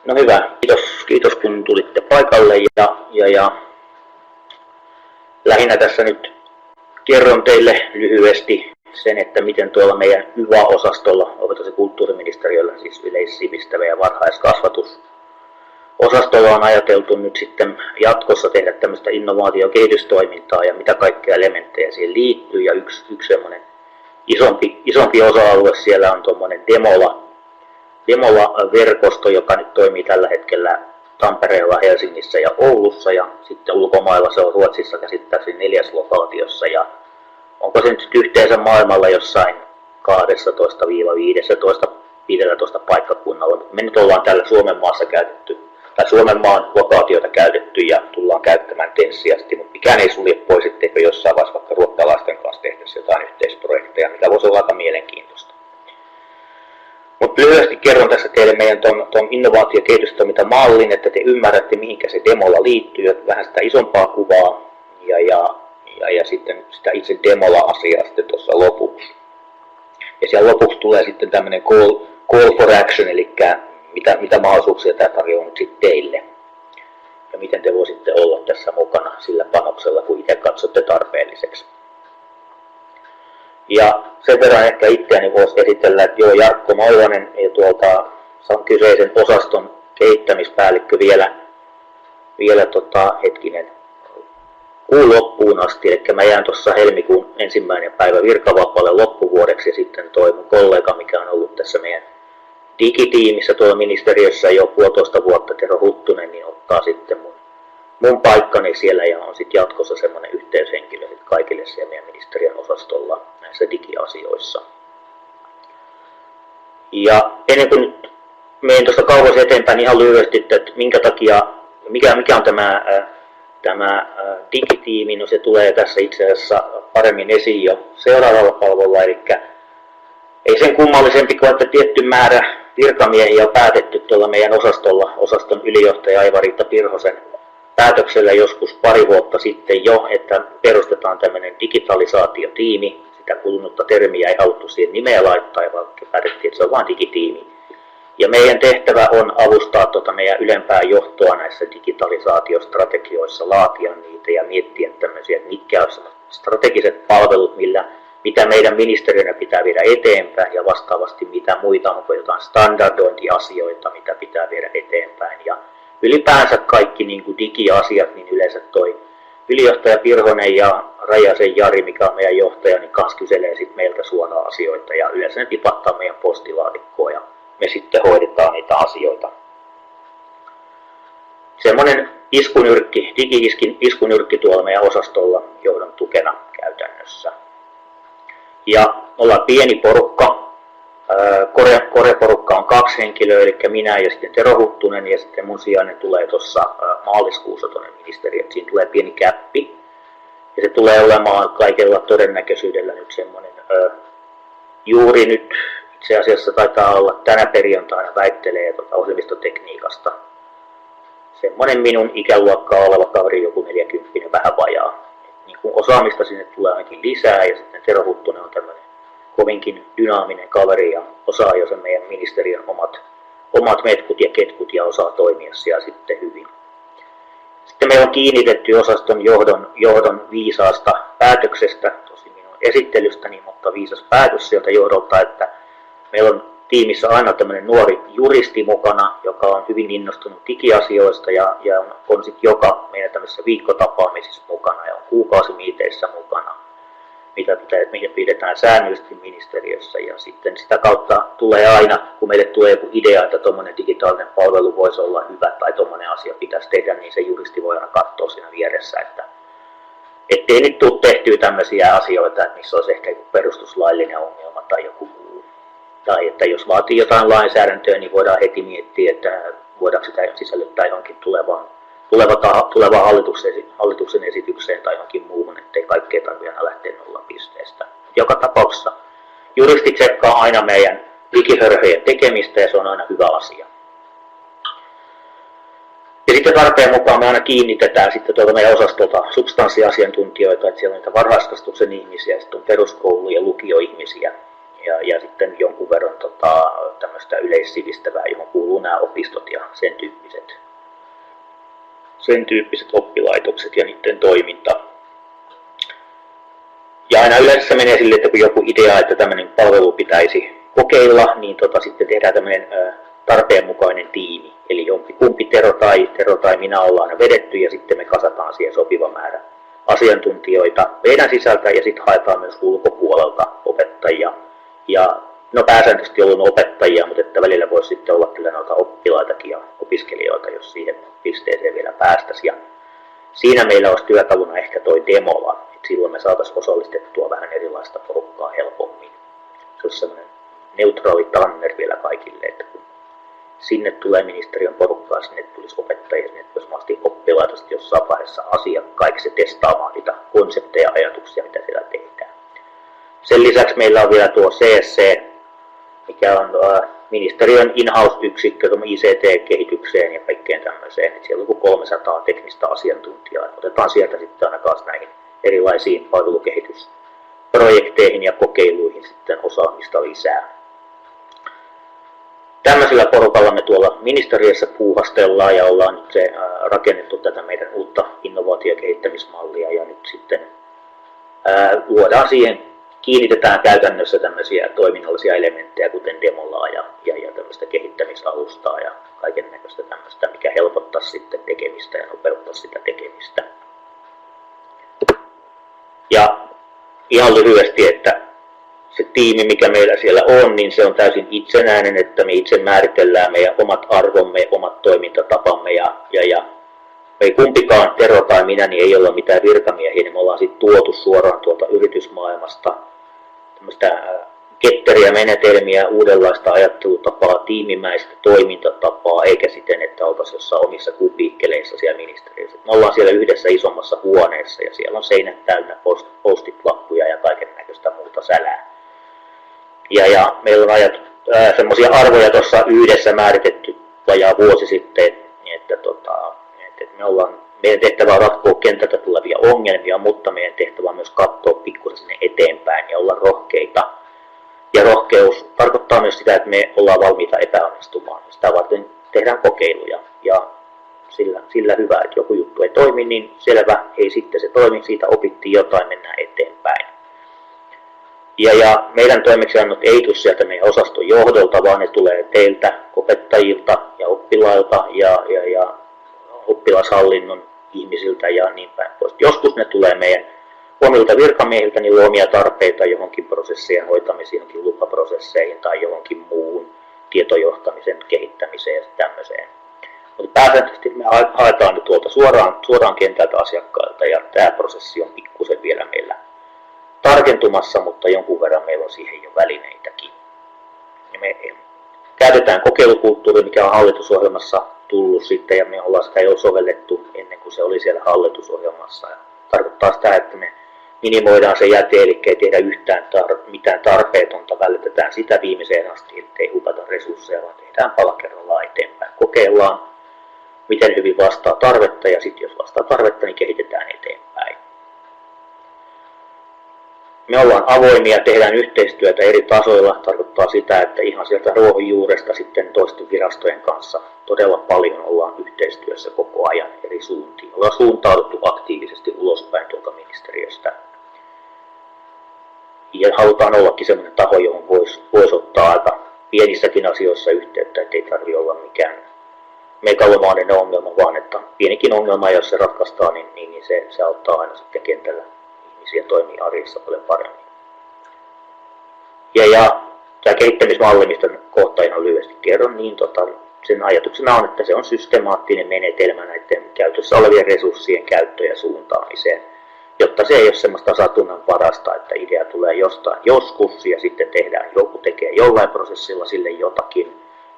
No hyvä, kiitos kun tulitte paikalle ja lähinnä tässä nyt kerron teille lyhyesti sen, että miten tuolla meidän YVA-osastolla, opetus- ja kulttuuriministeriöllä, siis yleissivistävä ja varhaiskasvatusosastolla on ajateltu nyt sitten jatkossa tehdä tämmöistä innovaatio- ja kehitystoimintaa ja mitä kaikkea elementtejä siihen liittyy. Ja yksi semmoinen isompi osa-alue siellä on tuommoinen Demola-verkosto, joka nyt toimii tällä hetkellä Tampereella, Helsingissä ja Oulussa, ja sitten ulkomailla se on Ruotsissa käsittääkseni 4 lokaatiossa, ja onko se nyt yhteensä maailmalla jossain 12-15 paikkakunnalla. Me nyt ollaan täällä Suomen maassa käytetty, tai Suomen maan lokaatioita käytetty ja tullaan käyttämään tenssiasti, mutta mikään ei sulje pois, etteikö jossain vaiheessa vaikka ruottalaisten kanssa tehtäisi jotain yhteisprojekteja, mikä voisi olla aika mielenkiintoista. Mutta lyhyesti kerron tässä teille meidän tuon innovaatio- ja kehitystoimintamallin, että te ymmärrätte, mihinkä se Demola liittyy, ja vähän sitä isompaa kuvaa, ja sitten sitä itse Demola-asiaa sitten tuossa lopuksi. Ja siellä lopuksi tulee sitten tämmöinen call for action, eli mitä mahdollisuuksia tämä tarjoaa nyt sitten teille. Ja miten te voisitte olla tässä mukana sillä panoksella, kun itse katsotte tarpeelliseksi. Ja sen verran ehkä itseäni voisi esitellä, että Jarkko Moilanen ja kyseisen osaston kehittämispäällikkö vielä kuun loppuun asti, eli mä jään tuossa helmikuun 1. päivä virkavapaalle loppuvuodeksi, ja sitten toi mun kollega, mikä on ollut tässä meidän digitiimissä tuolla ministeriössä jo 1,5 vuotta, Tero Huttunen, niin ottaa sitten mun paikkani siellä ja on sitten jatkossa semmoinen yhteyshenkilö kaikille siellä meidän ministeriön osastolla näissä digiasioissa. Ja ennen kuin nyt menen tuosta kauas eteenpäin ihan lyhyesti, että mikä on tämä digitiimi, no se tulee tässä itse asiassa paremmin esiin jo seuraavalla palvelulla, eli ei sen kummallisempi kuin, että tietty määrä virkamiehiä on päätetty tuolla meidän osastolla, osaston ylijohtaja Aiva-Riitta Pirhosen päätöksellä joskus pari vuotta sitten jo, että perustetaan tämmöinen digitalisaatiotiimi. Sitä kulunutta termiä ei haluttu siihen nimeä laittaa, vaan päätettiin, että se on vain digitiimi. Ja meidän tehtävä on avustaa meidän ylempää johtoa näissä digitalisaatiostrategioissa, laatia niitä ja miettiä tämmöisiä, että mitkä on strategiset palvelut, mitä meidän ministeriönä pitää viedä eteenpäin ja vastaavasti mitä muita, onko jotain standardointiasioita, mitä pitää viedä eteenpäin. Ja ylipäänsä kaikki niin kuin digiasiat, niin yleensä toi ylijohtaja Pirhonen ja Rajasen Jari, mikä on meidän johtaja, niin kanssa kyselee sit meiltä suoraan asioita ja yleensä ne tipattaa meidän postilaatikkoon ja me sitten hoidetaan niitä asioita. Semmoinen digi-iskunyrkki tuolla meidän osastolla johdon tukena käytännössä. Ja ollaan pieni porukka. Kore-porukka on 2 henkilöä, eli minä ja sitten Tero Huttunen, ja sitten mun sijainen tulee tuossa maaliskuussa tuonne ministeriöön. Siinä tulee pieni käppi. Ja se tulee olemaan kaikella todennäköisyydellä nyt semmoinen, juuri nyt itse asiassa taitaa olla tänä perjantaina väittelee ohjelmistotekniikasta. Semmoinen minun ikäluokkaa oleva kaveri, joku 40, vähän vajaa. Niin kuin osaamista sinne tulee ainakin lisää, ja sitten Tero Huttunen on tämmöinen kovinkin dynaaminen kaveri ja osaa jo sen meidän ministeriön omat metkut ja ketkut ja osaa toimia siellä sitten hyvin. Sitten meillä on kiinnitetty osaston johdon viisaasta päätöksestä, tosi minun esittelystäni, mutta viisas päätös sieltä johdolta, että meillä on tiimissä aina tämmöinen nuori juristi mukana, joka on hyvin innostunut digiasioista ja on sitten joka meidän tämmöisissä viikkotapaamisissa mukana ja on kuukausimiiteissä mukana, mitä pidetään säännöllisesti ministeriössä, ja sitten sitä kautta tulee aina, kun meille tulee joku idea, että tuommoinen digitaalinen palvelu voisi olla hyvä tai tuommoinen asia pitäisi tehdä, niin se juristi voi aina katsoa siinä vieressä, että ettei nyt tule tehtyä tämmöisiä asioita, että missä olisi ehkä joku perustuslaillinen ongelma tai joku muu. Tai että jos vaatii jotain lainsäädäntöä, niin voidaan heti miettiä, että voidaanko sitä sisällyttää johonkin tulevaan hallituksen esitykseen tai johonkin muuhun, ettei kaikkea tarvitse aina lähteä nollapisteestä. Joka tapauksessa juristi tsekkaa aina meidän digihörhöjen tekemistä ja se on aina hyvä asia. Ja sitten tarpeen mukaan me aina kiinnitetään sitten tuolta meidän osastolta substanssiasiantuntijoita, että siellä on niitä varhaiskasvatuksen ihmisiä, sitten on peruskoulu- ja lukioihmisiä. ja sitten jonkun verran tämmöistä yleissivistävää, johon kuuluu nämä opistot ja sen tyyppiset oppilaitokset ja niiden toiminta. Ja aina yleensä menee sille, että kun joku idea, että tämmöinen palvelu pitäisi kokeilla, niin sitten tehdään tämmöinen tarpeenmukainen tiimi. Eli jompikumpi Tero tai minä ollaan vedetty ja sitten me kasataan siihen sopiva määrä asiantuntijoita meidän sisältä ja sitten haetaan myös ulkopuolelta opettajia. Ja no pääsääntöisesti on ollut opettajia, mutta että välillä voisi sitten olla kyllä noita oppilaitakin ja opiskelijoita, jos siihen pisteeseen vielä päästäisiin. Ja siinä meillä olisi työkaluna ehkä toi demola, että silloin me saataisiin osallistettua vähän erilaista porukkaa helpommin. Se olisi sellainen neutraali tanner vielä kaikille, että kun sinne tulee ministeriön porukkaa, sinne tulisi opettajia, sinne tulisi mahdollisesti oppilaita jossain vaiheessa asiakkaiksi testaamaan niitä konsepteja ja ajatuksia, mitä siellä tehdään. Sen lisäksi meillä on vielä tuo CSC, mikä on ministeriön in-house-yksikkö ICT-kehitykseen ja kaikkeen tämmöiseen. Et siellä on 300 teknistä asiantuntijaa. Otetaan sieltä sitten aina kanssa näihin erilaisiin palvelukehitysprojekteihin ja kokeiluihin sitten osaamista lisää. Tämmöisellä porukalla me tuolla ministeriössä puuhastellaan ja ollaan nyt rakennettu tätä meidän uutta innovaatiokehittämismallia ja nyt sitten luodaan siihen, kiinnitetään käytännössä tämmöisiä toiminnallisia elementtejä, kuten demolaa ja tämmöistä kehittämisalustaa ja kaiken näköistä tämmöistä, mikä helpottaa sitten tekemistä ja nopeuttaa sitä tekemistä. Ja ihan lyhyesti, että se tiimi, mikä meillä siellä on, niin se on täysin itsenäinen, että me itse määritellään meidän omat arvomme, omat toimintatapamme ja me ei kumpikaan, Tero tai minä, niin ei olla mitään virkamiehiä, niin me ollaan sitten tuotu suoraan tuolta yritysmaailmasta tämmöistä ketteriä menetelmiä, uudenlaista ajattelutapaa, tiimimäistä toimintatapaa, eikä siten, että oltaisiin jossain omissa kupiikkeleissa siellä ministeriössä. Me ollaan siellä yhdessä isommassa huoneessa ja siellä on seinät täynnä postit-lappuja ja kaiken näköistä muuta sälää. Ja meillä on semmoisia arvoja tuossa yhdessä määritetty vajaa vuosi sitten, että meidän tehtävä on ratkoa kentältä tulevia ongelmia, mutta meidän tehtävä on myös katsoa pikkusen sinne eteenpäin ja olla rohkeita. Ja rohkeus tarkoittaa myös sitä, että me ollaan valmiita epäonnistumaan. Sitä varten tehdään kokeiluja ja sillä hyvä, että joku juttu ei toimi, niin selvä, ei sitten se toimi, siitä opittiin jotain, mennään eteenpäin. Ja meidän toimeksiannot ei tule sieltä meidän osaston johdolta, vaan ne tulee teiltä, opettajilta ja oppilailta ja oppilashallinnon ihmisiltä ja niin päin pois. Joskus ne tulee meidän omilta virkamiehiltä, niillä on omia tarpeita johonkin prosessien hoitamiseen, johonkin lupaprosesseihin tai johonkin muuhun tietojohtamisen kehittämiseen ja tämmöiseen. Mutta pääsääntöisesti me haetaan nyt tuolta suoraan kentältä asiakkailta ja tämä prosessi on pikkusen vielä meillä tarkentumassa, mutta jonkun verran meillä on siihen jo välineitäkin. Ja me käytetään kokeilukulttuuri, mikä on hallitusohjelmassa tullut sitten, ja me ollaan sitä jo sovellettu ennen kuin se oli siellä hallitusohjelmassa. Ja tarkoittaa sitä, että me minimoidaan se jäte, eli ei tehdä yhtään mitään tarpeetonta, vältetään sitä viimeiseen asti, ettei hukata resursseja, vaan tehdään pala kerrallaan eteenpäin. Kokeillaan, miten hyvin vastaa tarvetta, ja sitten jos vastaa tarvetta, niin kehitetään eteenpäin. Me ollaan avoimia, tehdään yhteistyötä eri tasoilla, tarkoittaa sitä, että ihan sieltä ruohonjuuresta sitten toisten virastojen kanssa todella paljon ollaan yhteistyössä koko ajan eri suuntiin. Ollaan suuntauduttu aktiivisesti ulospäin tuolta ministeriöstä. Ja halutaan ollakin sellainen taho, johon voisi ottaa aika pienissäkin asioissa yhteyttä, ettei tarvitse olla mikään megalomaaninen ongelma, vaan että pienikin ongelma, jos se ratkaistaan, niin se auttaa aina sitten kentällä ihmisiä toimii arjessa paljon paremmin. Ja tämä kehittämismalli, mistä kohta ihan lyhyesti kerron, niin sen ajatuksena on, että se on systemaattinen menetelmä näiden käytössä olevien resurssien käyttöön ja suuntaamiseen, jotta se ei ole semmoista satunnan parasta, että idea tulee jostain joskus ja sitten joku tekee jollain prosessilla sille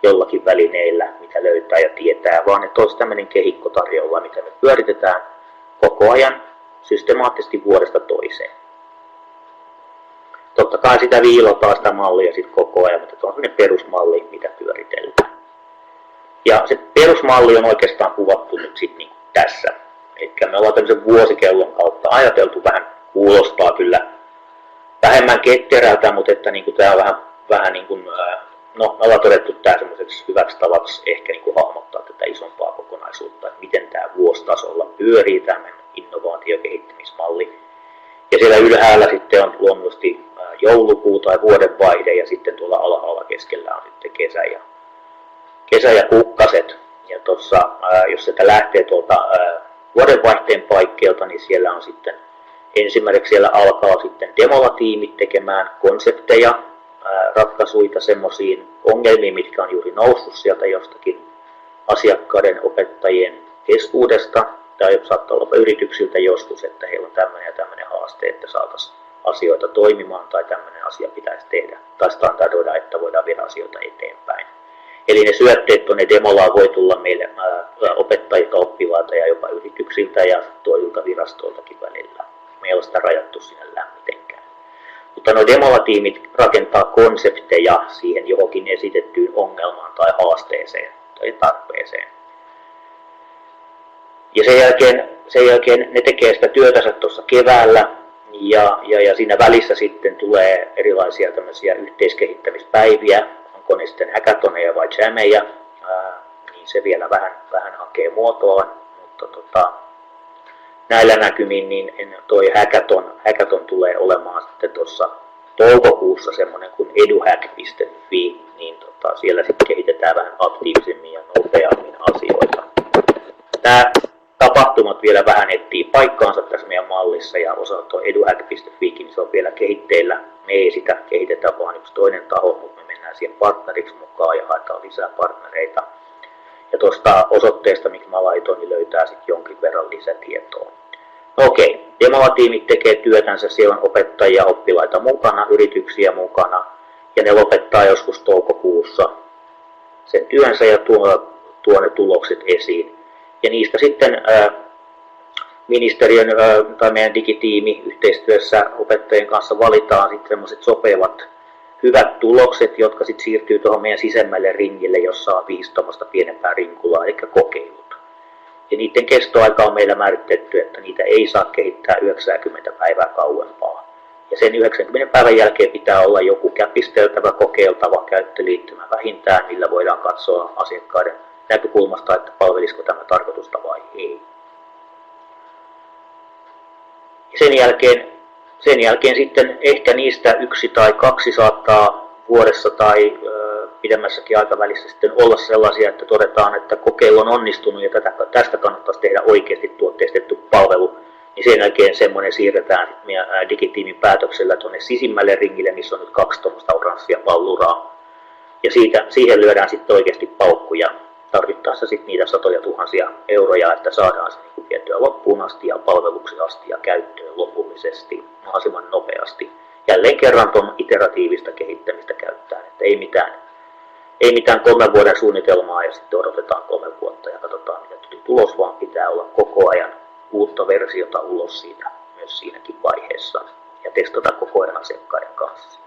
jollakin välineillä, mitä löytää ja tietää, vaan että olisi tämmöinen kehikko tarjolla, mitä me pyöritetään koko ajan systemaattisesti vuodesta toiseen. Totta kai sitä viilataan sitä mallia sitten koko ajan, mutta on sellainen perusmalli, mitä pyöritellään. Ja se perusmalli on oikeastaan kuvattu nyt sitten niin tässä. Eli me ollaan tämmöisen vuosikellon kautta ajateltu, vähän kuulostaa kyllä vähemmän ketterältä, mutta että niin kuin tämä on vähän niin kuin, no me ollaan todettu tämä semmoiseksi hyväksi tavaksi ehkä niin kuin hahmottaa tätä isompaa kokonaisuutta, että miten tämä vuositasolla pyörii tämä innovaatiokehittämismalli. Ja siellä ylhäällä sitten on luonnollisesti joulukuu tai vuodenvaihde ja sitten tuolla alhaalla keskellä on sitten kesä ja kukkaset. Ja tuossa, jos sitä lähtee tuolta vuodenvaihteen paikkeelta, niin siellä on sitten ensimmäiseksi siellä alkaa sitten Demola-tiimit tekemään konsepteja, ratkaisuja semmoisiin ongelmiin, mitkä on juuri noussut sieltä jostakin asiakkaiden, opettajien keskuudesta, tai saattaa olla yrityksiltä joskus, että heillä on tämmöinen ja tämmöinen haaste, että saataisiin asioita toimimaan, tai tämmöinen asia pitäisi tehdä, tai standardoida, että voidaan viedä asioita eteenpäin. Eli ne syötteet tuonne Demolaan voi tulla meille opettajilta, oppilailta ja jopa yrityksiltä ja toisilta virastoiltakin välillä. Me ei ole sitä rajattu sinällään mitenkään. Mutta nuo Demola-tiimit rakentaa konsepteja siihen johonkin esitettyyn ongelmaan tai haasteeseen tai tarpeeseen. Ja sen jälkeen ne tekee sitä työtänsä tuossa keväällä ja siinä välissä sitten tulee erilaisia tämmöisiä yhteiskehittämispäiviä, onko ne sitten hackathoneja vai jameja, niin se vielä vähän hakee muotoa, mutta näillä näkymin niin toi hackathon tulee olemaan sitten tuossa toukokuussa semmoinen kuin eduhack.fi, niin siellä sitten kehitetään vähän aktiivisemmin ja nopeammin asioita. Nämä tapahtumat vielä vähän etsii paikkaansa tässä meidän mallissa ja osa tuo eduhack.fikin, niin se on vielä kehitteillä. Me ei sitä kehitetä vaan yksi toinen taho, mutta me mennään siihen partneriksi mukaan ja haetaan lisää partnereita. Ja tuosta osoitteesta, miksi mä laitoin, niin löytää sitten jonkin verran lisätietoa. No okei, Demola-tiimit tekee työtänsä, siellä on opettajia, oppilaita mukana, yrityksiä mukana, ja ne lopettaa joskus toukokuussa sen työnsä ja tuo ne tulokset esiin. Ja niistä sitten ministeriön tai meidän digitiimi yhteistyössä opettajien kanssa valitaan sitten sellaiset sopivat hyvät tulokset, jotka sitten siirtyy tuohon meidän sisemmälle ringille, jossa on 5 pienempää rinkulaa, eli kokeilut. Ja niiden kestoaika on meillä määritetty, että niitä ei saa kehittää 90 päivää kauempaa. Ja sen 90 päivän jälkeen pitää olla joku käpisteltävä, kokeiltava käyttöliittymä vähintään, millä voidaan katsoa asiakkaiden näkökulmasta, että palvelisiko tämä tarkoitusta vai ei. Sen jälkeen sitten ehkä niistä 1 tai 2 saattaa vuodessa tai pidemmässäkin aikavälissä sitten olla sellaisia, että todetaan, että kokeilu on onnistunut ja tästä kannattaisi tehdä oikeasti tuotteistettu palvelu. Niin sen jälkeen semmoinen siirretään meidän digitiimin päätöksellä tuonne sisimmälle ringille, missä on nyt 2 oranssia palluraa. Ja siihen lyödään sitten oikeasti paukkuja. Tarvittaessa sitten niitä satoja tuhansia euroja, että saadaan se niin vietyä loppuun asti ja palveluksi asti ja käyttöön lopullisesti mahdollisimman nopeasti. Jälleen kerran tuon iteratiivista kehittämistä käyttäen, että ei mitään 3 vuoden suunnitelmaa ja sitten odotetaan 3 vuotta ja katsotaan mitä tuli tulos, vaan pitää olla koko ajan uutta versiota ulos siitä myös siinäkin vaiheessa ja testata koko ajan asiakkaiden kanssa.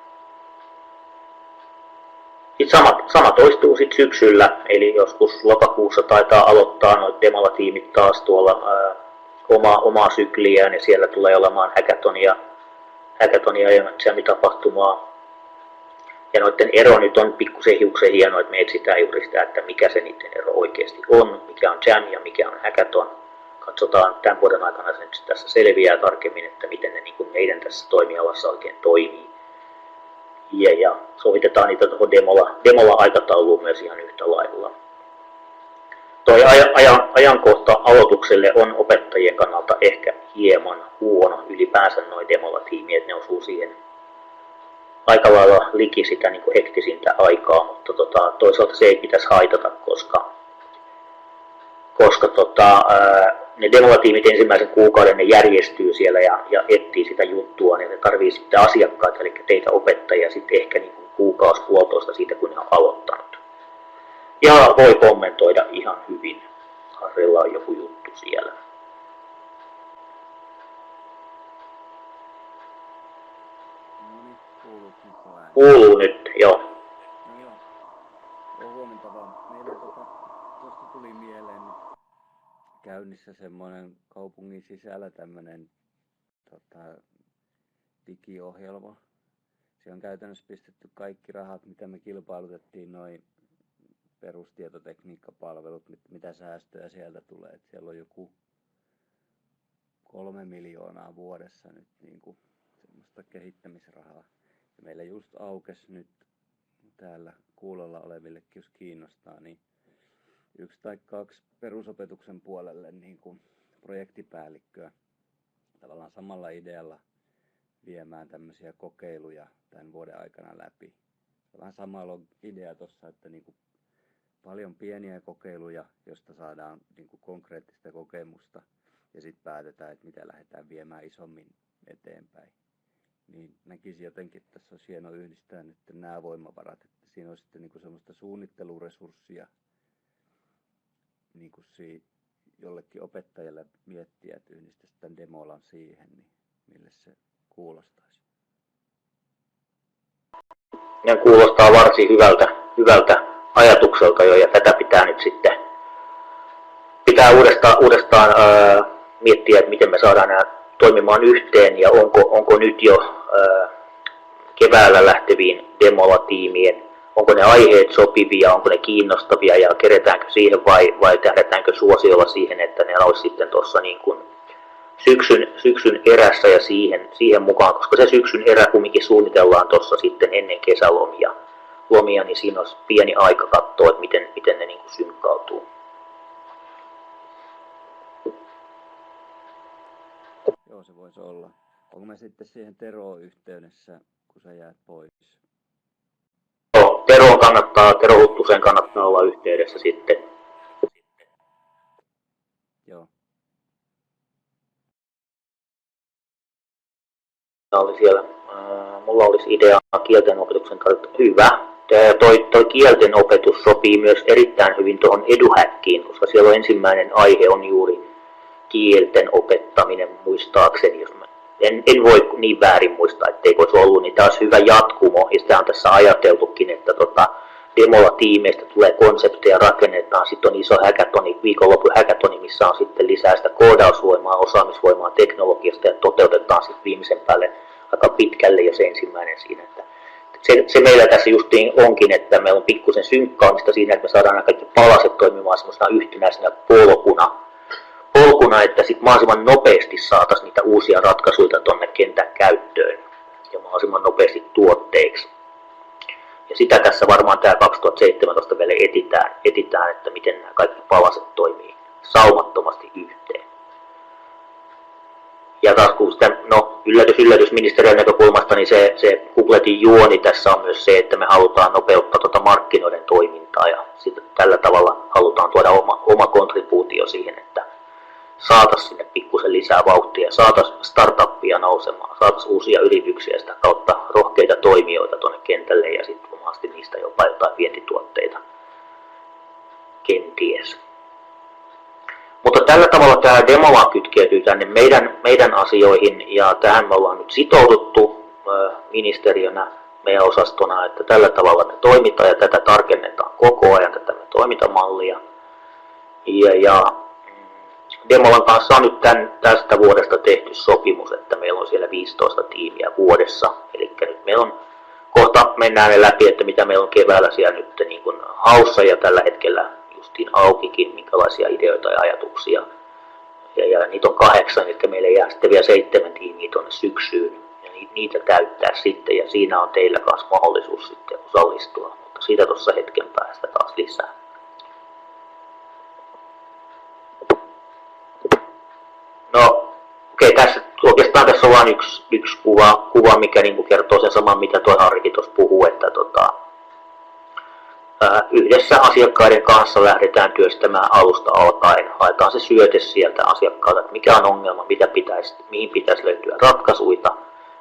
Sitten sama toistuu sitten syksyllä, eli joskus lokakuussa taitaa aloittaa noita Demola-tiimit taas tuolla omaa sykliään ja siellä tulee olemaan hackathonia ja jam-tapahtumaa. Ja noiden ero nyt on pikkusen hiuksen hienoa, että me etsitään juuri sitä, että mikä se niiden ero oikeasti on, mikä on jam ja mikä on hackathon. Katsotaan tämän vuoden aikana se nyt tässä selviää tarkemmin, että miten ne niin kuin meidän tässä toimialassa oikein toimii. Ja sovitetaan niitä tuohon Demola-aikatauluun myös ihan yhtä lailla. Tuo ajankohta aloitukselle on opettajien kannalta ehkä hieman huono ylipäänsä noin Demola-tiimiä, että ne osuu siihen aika lailla liki sitä niin kuin hektisintä aikaa, mutta toisaalta se ei pitäisi haitata, koska ne Demola-tiimit ensimmäisen kuukauden ne järjestyy siellä ja etsii sitä juttua, niin ne tarvii sitten asiakkaita, eli teitä opettajia sitten ehkä niin kuin kuukausi puolitoista siitä, kun ne on aloittanut. Ja voi kommentoida ihan hyvin. Harrilla on joku juttu siellä. Kuuluu nyt, joo. No joo. Huomenta vaan. Meillä tuosta tuli mieleen käynnissä semmoinen kaupungin sisällä tämmönen digiohjelma. Se on käytännössä pistetty kaikki rahat, mitä me kilpailutettiin, noin perustietotekniikkapalvelut, mitä säästöjä sieltä tulee. Et siellä on joku 3 miljoonaa vuodessa nyt niin kuin semmoista kehittämisrahaa. Ja meillä just aukesi nyt täällä kuulolla olevillekin, jos kiinnostaa, niin 1 tai 2 perusopetuksen puolelle niin kuin projektipäällikköä tavallaan samalla idealla viemään tämmöisiä kokeiluja tämän vuoden aikana läpi. Vähän sama idea tuossa, että niin kuin paljon pieniä kokeiluja, josta saadaan niin kuin konkreettista kokemusta ja sitten päätetään, että mitä lähdetään viemään isommin eteenpäin. Niin näkisin jotenkin, että tässä olisi hieno yhdistää nyt nämä voimavarat, että siinä olisi sitten niin kuin semmoista suunnitteluresurssia niin kuin jollekin opettajalle miettiä, että yhdistäisi tämän demolan siihen, niin mille se kuulostaisi. Ne kuulostaa varsin hyvältä ajatukselta jo, ja tätä pitää nyt sitten uudestaan miettiä, että miten me saadaan nämä toimimaan yhteen, ja onko nyt jo keväällä lähteviin demola-tiimien, onko ne aiheet sopivia, onko ne kiinnostavia, ja keretäänkö siihen vai tähdätäänkö suosiolla siihen, että ne olisi sitten tuossa niin kuin syksyn erässä ja siihen mukaan, koska se syksyn erä kumminkin suunnitellaan tuossa sitten ennen kesälomia, niin siinä olisi pieni aika katsoa, että miten ne niin kuin synkkautuu. Joo, se voisi olla. Onko me sitten siihen Teroon yhteydessä, kun sä jäät pois? Joo, Tero Huttuseen kannattaa olla yhteydessä sitten. Joo. Mulla olisi idea kieltenopetuksen kautta. Hyvä. Toi kieltenopetus sopii myös erittäin hyvin tuohon EduHackiin, koska siellä on ensimmäinen aihe on juuri kielten opettaminen muistaakseni. Jos en voi niin väärin muistaa, etteikö olisi ollut, niin tämä olisi hyvä jatkumo. Ja sitä on tässä ajateltukin, että demola-tiimeistä tulee konsepteja, rakennetaan, sitten on iso hackathoni, viikonlopun hackathoni, missä on sitten lisää sitä koodausvoimaa, osaamisvoimaa teknologiasta ja toteutetaan sitten viimeisen päälle aika pitkälle jo se ensimmäinen siinä. Että se meillä tässä justiin onkin, että meillä on pikkusen synkkaamista siinä, että me saadaan nämä kaikki palaset toimimaan semmoisena yhtenäisenä polkuna, että sitten mahdollisimman nopeasti saataisiin niitä uusia ratkaisuja tuonne kentän käyttöön ja mahdollisimman nopeasti tuotteiksi. Ja sitä tässä varmaan tämä 2017 vielä etitään, että miten nämä kaikki palaset toimii saumattomasti yhteen. Ja taas kun sitä, yllätys ministeriön näkökulmasta, niin se kupletin juoni tässä on myös se, että me halutaan nopeuttaa markkinoiden toimintaa ja tällä tavalla halutaan tuoda oma kontribuutio siihen, että saataisiin sinne pikkusen lisää vauhtia, saataisiin startuppia nousemaan, saataisiin uusia yrityksiä sitä kautta rohkeita toimijoita tuonne kentälle ja sitten omasti niistä jopa jotain vientituotteita kenties. Mutta tällä tavalla tämä demola kytkeytyy tänne meidän asioihin ja tähän me ollaan nyt sitouduttu ministeriönä, meidän osastona, että tällä tavalla me toimitaan ja tätä tarkennetaan koko ajan, tätä toimintamallia. Ja Demolan kanssa on nyt tästä vuodesta tehty sopimus, että meillä on siellä 15 tiimiä vuodessa. Eli nyt meillä on, kohta mennään ne läpi, että mitä meillä on keväällä siellä nyt niin kuin haussa ja tällä hetkellä justiin aukikin, minkälaisia ideoita ja ajatuksia. Ja niitä on 8, eli meille jää sitten vielä 7 tiimiä tuonne syksyyn. Ja niitä täyttää sitten ja siinä on teillä kanssa mahdollisuus sitten osallistua. Mutta siitä tuossa hetken päästä taas lisää. No, okei, oikeastaan tässä on vain yksi kuva mikä niin kuin kertoo sen saman, mitä tuo Harri tuossa puhuu, että yhdessä asiakkaiden kanssa lähdetään työstämään alusta alkaen. Haetaan se syöte sieltä asiakkaalta, että mikä on ongelma, mihin pitäisi löytyä ratkaisuja.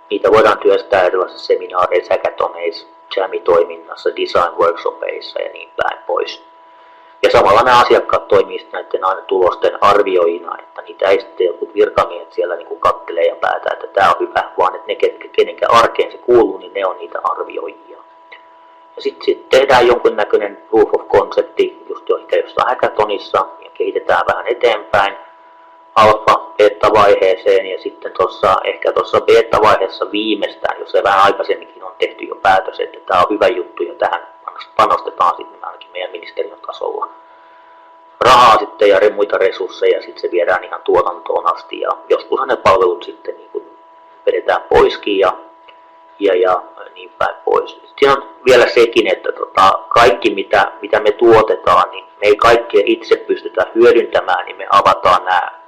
Niitä voidaan työstää erilaisissa seminaareissa, hackathoneissa, jamitoiminnassa, design workshopeissa ja niin päin pois. Ja samalla nämä asiakkaat toimii näiden tulosten arvioina, että niitä ei sitten jotkut virkamiehet siellä niin kuin kattelee ja päätää, että tämä on hyvä, vaan että ne, kenenkään arkeen se kuuluu, niin ne on niitä arvioijia. Ja sitten tehdään jonkunnäköinen proof of concepti, just jo ehkä jossain hackathonissa, ja kehitetään vähän eteenpäin. Alfa, beta-vaiheeseen ja sitten ehkä tuossa beta-vaiheessa viimeistään, jos se vähän aikaisemminkin on tehty jo päätös, että tämä on hyvä juttu ja tähän panostetaan sitten ainakin meidän ministeriön tasolla rahaa sitten ja muita resursseja, sitten se viedään ihan tuotantoon asti ja joskushan ne palvelut sitten niin kuin vedetään poiskin ja niin päin pois. Siinä on vielä sekin, että kaikki mitä me tuotetaan, niin me ei kaikkia itse pystytä hyödyntämään, niin me avataan nämä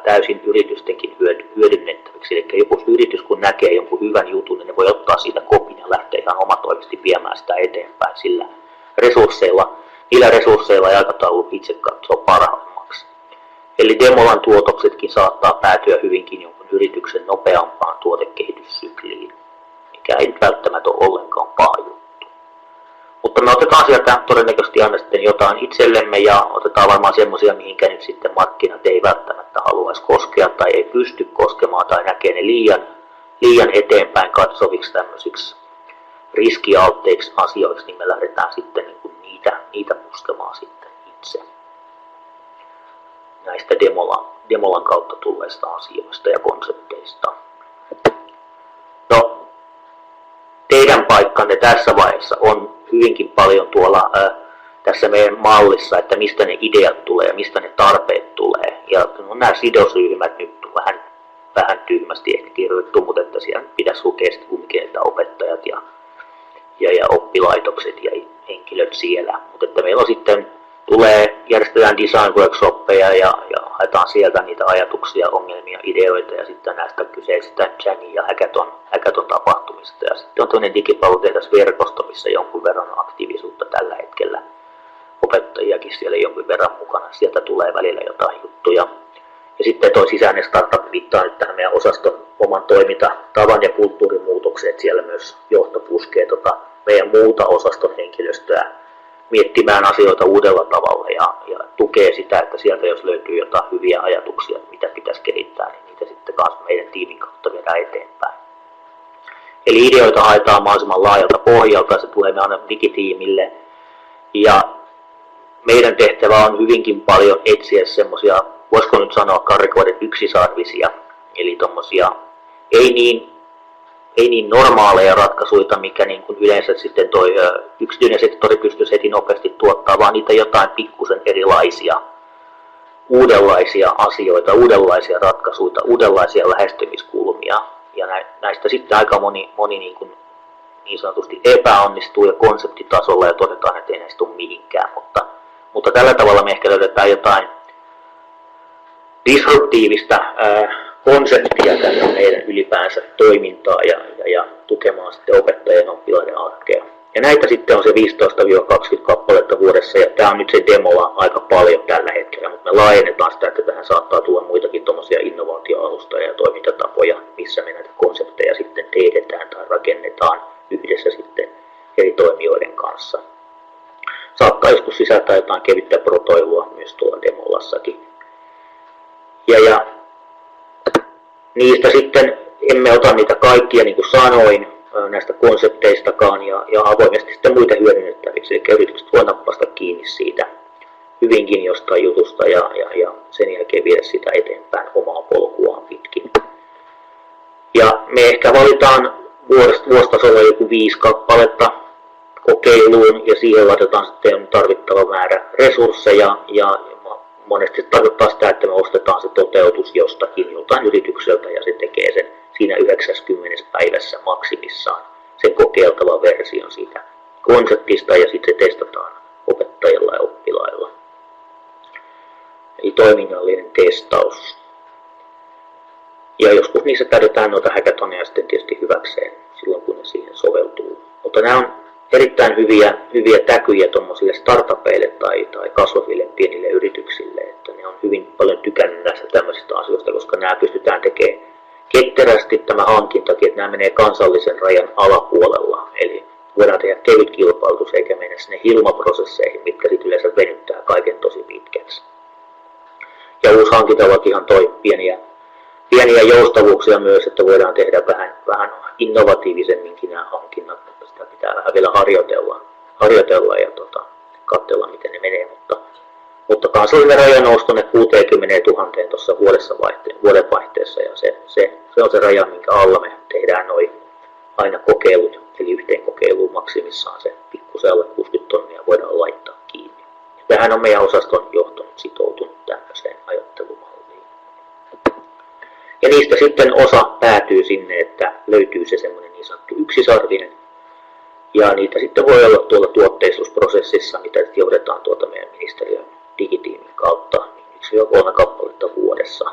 täysin yritystenkin hyödynnettäviksi. Eli joku yritys kun näkee jonkun hyvän jutun, niin ne voi ottaa siitä kopin ja lähteä ihan omatoimisesti viemään sitä eteenpäin niillä resursseilla ja aikataulu itse katsoo parhaimmaksi. Eli Demolan tuotoksetkin saattaa päätyä hyvinkin jonkun yrityksen nopeampaan tuotekehityssykliin, mikä ei välttämättä ole ollenkaan paha juttu. Mutta me otetaan sieltä todennäköisesti aina sitten jotain itsellemme ja otetaan varmaan semmoisia, mihinkä nyt sitten markkinat ei välttämättä haluaisi koskea tai ei pysty koskemaan tai näkee ne liian eteenpäin katsoviksi tämmöisiksi riskialtteiksi asioiksi, niin me lähdetään sitten niin kuin niitä puskemaan sitten itse näistä Demolan kautta tulleista asioista ja konsepteista. No, teidän paikkanne tässä vaiheessa on hyvinkin paljon tuolla tässä meidän mallissa, että mistä ne ideat tulee ja mistä ne tarpeet tulee. Ja no, nämä sidosryhmät nyt on vähän tyhmästi ehkä kirjoitettu, mutta että siellä pitäisi lukea sitten kumminkin, että opettajat ja oppilaitokset ja henkilöt siellä. Mutta että meillä on sitten järjestetään design workshoppeja ja haetaan sieltä niitä ajatuksia, ongelmia, ideoita ja sitten näistä kyseisistä Jani ja hackathon tapahtumista. Ja sitten on toinen digipalvelutehdasverkosto, missä jonkun verran on aktiivisuutta tällä hetkellä. Opettajiakin siellä jonkun verran mukana. Sieltä tulee välillä jotain juttuja. Ja sitten tuo sisäinen startup viittaa nyt tähän meidän osaston oman toimintatavan ja kulttuurimuutokseen, että siellä myös johto puskee meidän muuta osaston henkilöstöä miettimään asioita uudella tavalla ja tukee sitä, että sieltä jos löytyy jotain hyviä ajatuksia, mitä pitäisi kehittää, niin niitä sitten kanssa meidän tiimin kautta viedään eteenpäin. Eli ideoita haetaan mahdollisimman laajalta pohjalta, se tulee aina digitiimille ja meidän tehtävä on hyvinkin paljon etsiä semmoisia, voisiko nyt sanoa karrikoiden yksisarvisia, eli tommosia ei niin normaaleja ratkaisuja, mikä niin kuin yleensä sitten toi yksityinen sektori pystyisi heti nopeasti tuottaa, vaan niitä jotain pikkusen erilaisia, uudenlaisia asioita, uudenlaisia ratkaisuja, uudenlaisia lähestymiskulmia. Ja näistä sitten aika moni niin sanotusti epäonnistuu ja konseptitasolla ja todetaan, että ei näistä tule mihinkään. Mutta tällä tavalla me ehkä löydetään jotain disruptiivista konseptia tänne meidän ylipäänsä toimintaa ja tukemaan sitten opettajien oppilaiden arkea. Ja näitä sitten on se 15-20 kappaletta vuodessa ja tämä on nyt se demola aika paljon tällä hetkellä, mutta me laajennetaan sitä, että tähän saattaa tulla muitakin tuommoisia innovaatioalustoja ja toimintatapoja, missä me näitä konsepteja sitten tehdetään tai rakennetaan yhdessä sitten eri toimijoiden kanssa. Saattaa joskus sisältää jotain kevyttä protoilua myös tuolla demolassakin. Ja niistä sitten emme ota niitä kaikkia, niin kuin sanoin, näistä konsepteistakaan ja avoimesti sitten muita hyödynnettäviksi. Eli yritykset voi nappasta kiinni siitä hyvinkin jostain jutusta ja sen jälkeen viedä sitä eteenpäin omaa polkuaan pitkin. Ja me ehkä valitaan vuositasolla joku 5 kappaletta kokeiluun ja siihen laitetaan sitten tarvittava määrä resursseja ja monesti tarkoittaa sitä, että me ostetaan se toteutus joltain yritykseltä ja se tekee sen siinä 90 päivässä maksimissaan sen kokeiltavan version siitä konseptista ja sitten se testataan opettajilla ja oppilailla. Eli toiminnallinen testaus. Ja joskus niissä käytetään noita hackathoneja sitten tietysti hyväkseen silloin kun ne siihen soveltuu. Mutta nämä on erittäin hyviä täkyjä tuommoisille startupeille tai kasvaville pienille yrityksille, että ne on hyvin paljon tykännyt näistä tämmöisistä asioista, koska nämä pystytään tekemään ketterästi tämä hankintakin, että nämä menee kansallisen rajan alapuolella, eli voidaan tehdä kevyt kilpailutus eikä mennä sinne hilmaprosesseihin, mitkä sitten yleensä venyttää kaiken tosi pitkäksi. Ja uusi hankintalakihan toi pieniä joustavuuksia myös, että voidaan tehdä vähän innovatiivisemminkin nämä hankinnat, mutta sitä pitää vähän vielä harjoitella ja katsella miten ne menee, mutta Mutta kansallinen raja nousi tuonne 60 000 tuossa vuodenvaihteessa ja se on se raja, minkä alla me tehdään noin aina kokeilut, eli yhteen kokeiluun maksimissaan se pikkusen alle 60 tonnia voidaan laittaa kiinni. Ja tähän on meidän osaston johto sitoutunut tämmöiseen ajattelumalliin. Ja niistä sitten osa päätyy sinne, että löytyy se semmoinen niin sanottu yksisarvinen. Ja niitä sitten voi olla tuolla tuotteistusprosessissa, mitä johdetaan tuolta meidän ministeriön digitiimin kautta, niin 1-3 kappaletta vuodessa.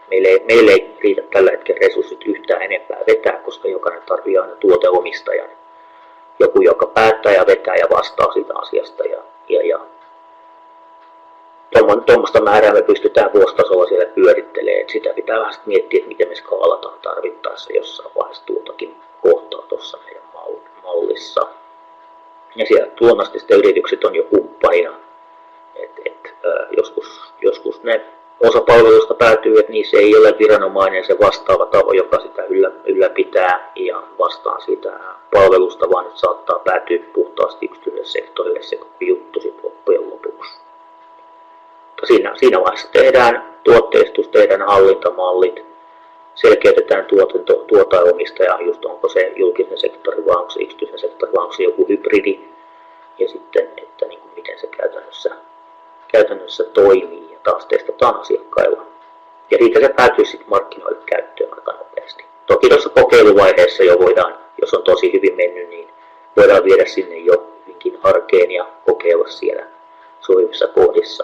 Meille ei riitä tällä hetkellä resurssit yhtään enempää vetää, koska jokainen tarvitsee aina tuoteomistajan. Joku, joka päättää ja vetää ja vastaa siitä asiasta. Tuommoista määrää me pystytään vuositasolla siellä pyörittelemään. Sitä pitää vähän miettiä, että miten me skaalataan tarvittaessa jossain vaiheessa tuotakin kohtaa tuossa meidän mallissa. Ja siellä luonnollisesti sitten yritykset on jo kumppanina. Joskus ne osa palveluista päätyy, että niissä ei ole viranomainen se vastaava taho, joka sitä ylläpitää ja vastaa siitä palvelusta, vaan nyt saattaa päätyä puhtaasti yksityiselle sektorille se juttu sitten loppujen lopuksi. Siinä vaiheessa tehdään tuotteistus, tehdään hallintamallit, selkeytetään tuotaomistaja, just onko se julkisen sektori vai onko se yksityisen sektori vai onko se joku hybridi, ja sitten, että niin kuin miten se käytännössä toimii ja taas testataan asiakkailla. Ja siitä se päätyy sitten markkinoille käyttöön aika nopeasti. Toki tuossa kokeiluvaiheessa jo voidaan, jos on tosi hyvin mennyt, niin voidaan viedä sinne jo hyvinkin arkeen ja kokeilla siellä sopivissa kohdissa.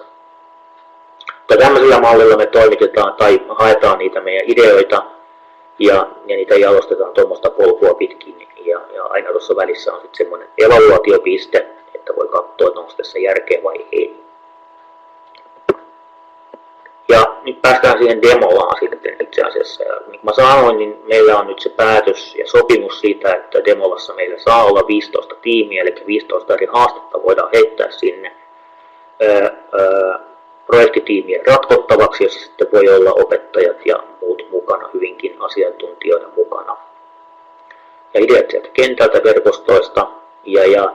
Mutta tämmöisellä mallilla me toimitetaan tai haetaan niitä meidän ideoita ja niitä jalostetaan tuommoista polkua pitkin. Ja aina tuossa välissä on sitten semmoinen evaluaatiopiste, että voi katsoa, että onko tässä järkeä vai ei. Ja nyt päästään siihen demolaan sitten itse asiassa. Ja niin kuin mä sanoin, niin meillä on nyt se päätös ja sopimus siitä, että demolassa meillä saa olla 15 tiimiä, eli 15 eri haastetta voidaan heittää sinne projektitiimien ratkottavaksi, jossa sitten voi olla opettajat ja muut mukana, hyvinkin asiantuntijoina mukana. Ja ideat sieltä kentältä verkostoista ja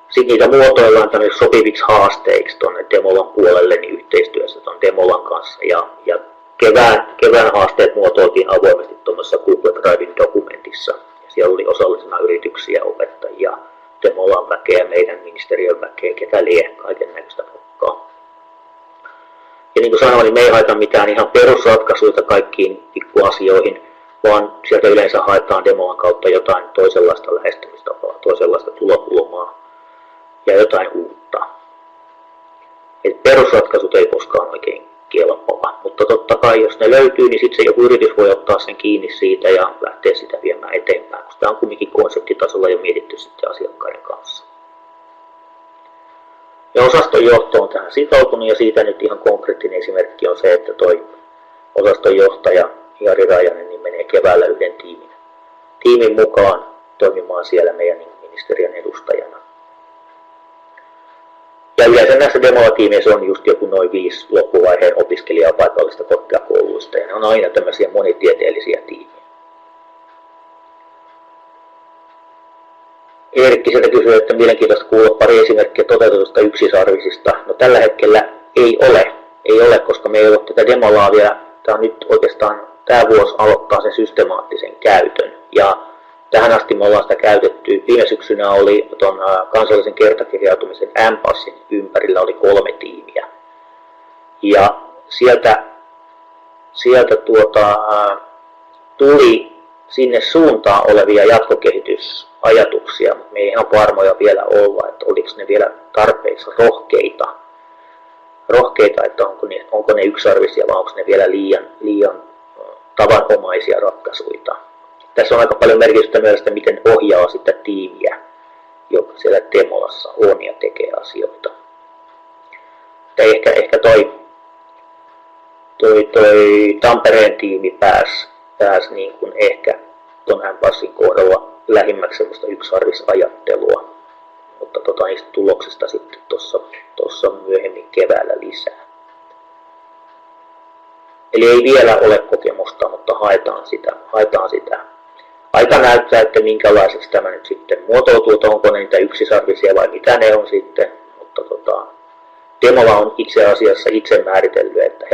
sitten niitä muotoillaan tämmöisiksi sopiviksi haasteiksi tuonne Demolan puolelle niin yhteistyössä tuon Demolan kanssa. Ja kevään haasteet muotoiltiin avoimesti tuommoisessa Google Driven dokumentissa. Ja siellä oli osallisena yrityksiä, opettajia, Demolan väkeä, meidän ministeriön väkeä, ketä lie, kaiken näköistä porukkaa. Ja niin kuin sanoin, niin me ei haeta mitään ihan perusratkaisuja kaikkiin pikkuasioihin, vaan sieltä yleensä haetaan Demolan kautta jotain toisenlaista lähestymistapaa, toisenlaista tulokulmaa ja jotain uutta. Et perusratkaisut ei koskaan oikein kelpaa, mutta totta kai jos ne löytyy, niin sitten se joku yritys voi ottaa sen kiinni siitä ja lähteä sitä viemään eteenpäin, koska tämä on kumminkin konseptitasolla jo mietitty sitten asiakkaiden kanssa. Ja osaston johto on tähän sitoutunut ja siitä nyt ihan konkreettinen esimerkki on se, että toi osaston johtaja Jari Rajanen niin menee keväällä yhden tiimin mukaan toimimaan siellä meidän ministeriön edustajana. Ja yleensä näissä demoatiimeissä on just joku noin 5 loppuvaiheen opiskelijaa paikallista korkeakouluista ja ne on aina tämmöisiä monitieteellisiä tiimiä. Erkki sieltä kysyy, että mielenkiintoista kuulla pari esimerkkiä toteutetusta yksisarvisista. No tällä hetkellä ei ole, koska me ei ole tätä demolaa vielä. Tämä on nyt oikeastaan tämä vuosi aloittaa sen systemaattisen käytön. Ja tähän asti me ollaan sitä käytetty. Viime syksynä oli tuon kansallisen kertakirjautumisen M-passin ympärillä oli 3 tiimiä. Ja sieltä tuli sinne suuntaan olevia jatkokehitysajatuksia, mutta me ei ihan varmoja vielä olla, että oliko ne vielä tarpeeksi rohkeita, että onko ne yksisarvisia vai onko ne vielä liian tavanomaisia ratkaisuja. Tässä on aika paljon merkitystä myös, miten ohjaa sitä tiimiä, joka siellä demolassa on ja tekee asioita. Ehkä toi Tampereen tiimi pääsi niin kuin ehkä tuon M-passin kohdalla lähimmäksi semmoista yksisarvisajattelua, mutta niistä tuloksista sitten tuossa myöhemmin keväällä lisää. Eli ei vielä ole kokemusta, mutta haetaan sitä. Aika näyttää, että minkälaiseksi tämä nyt sitten muotoutuu, että onko ne niitä yksisarvisia vai mitä ne on sitten, mutta Demola on itse asiassa itse määritellyt, että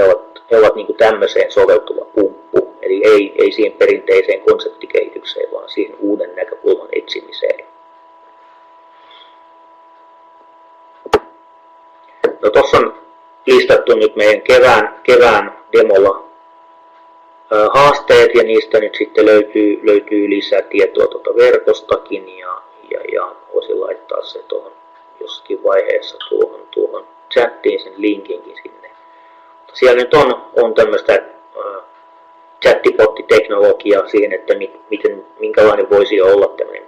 he ovat niin kuin tämmöiseen soveltuva pumppu, eli ei siihen perinteiseen konseptikehitykseen, vaan siihen uuden näkökulman etsimiseen. No tuossa on listattu nyt meidän kevään demolla haasteet, ja niistä nyt sitten löytyy lisää tietoa verkostakin, ja voisin laittaa se tuohon jossakin vaiheessa tuohon chattiin sen linkinkin sinne. Siellä nyt on tämmöistä chatbot-teknologiaa siihen, että minkälainen voisi olla tämmöinen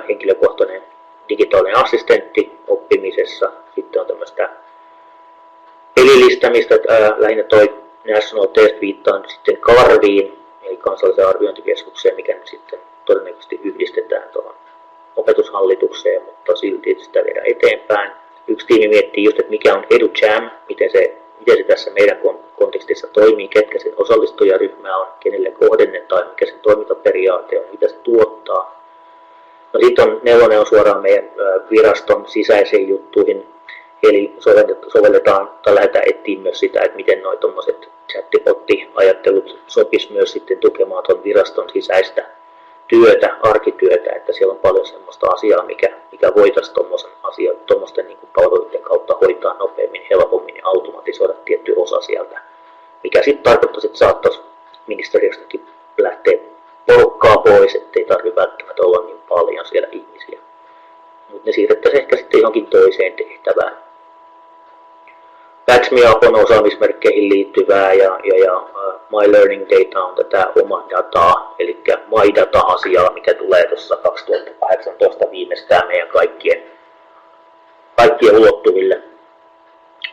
henkilökohtainen digitaalinen assistentti oppimisessa. Sitten on tämmöistä pelillistämistä, lähinnä toi National Test viittaa nyt sitten Karviin, eli kansalliseen arviointikeskukseen, mikä nyt sitten todennäköisesti yhdistetään tuohon opetushallitukseen, mutta silti sitä viedään eteenpäin. Yksi tiimi miettii just, että mikä on EduJam, miten se tässä meidän kontekstissa toimii, ketkä sen osallistujaryhmä on, kenelle kohdennetaan, mikä sen toimintaperiaate on, mitä se tuottaa. No sitten nelonen on suoraan meidän viraston sisäisiin juttuihin, eli sovelletaan tai lähdetään etsiä myös sitä, että miten nuo tuommoiset chatbot-ajattelut sopis myös sitten tukemaan tuon viraston sisäistä työtä, arkityötä, että siellä on paljon semmoista asiaa, mikä voitaisiin tuommoisten niin kuin palveluiden kautta hoitaa nopeammin, helpommin ja automatisoida tietty osa sieltä, mikä sitten tarkoittaisi, että saattaisi ministeriöstäkin lähteä porukkaa pois, ettei tarvitse välttämättä olla niin paljon siellä ihmisiä. Mutta ne siirrettäisiin ehkä sitten johonkin toiseen tehtävään. BatchMeUp on osaamismerkkeihin liittyvää ja My Learning Data on tätä oma dataa, eli My Data-asiaa, mikä tulee tuossa 2018 viimeistään meidän kaikkien ulottuville.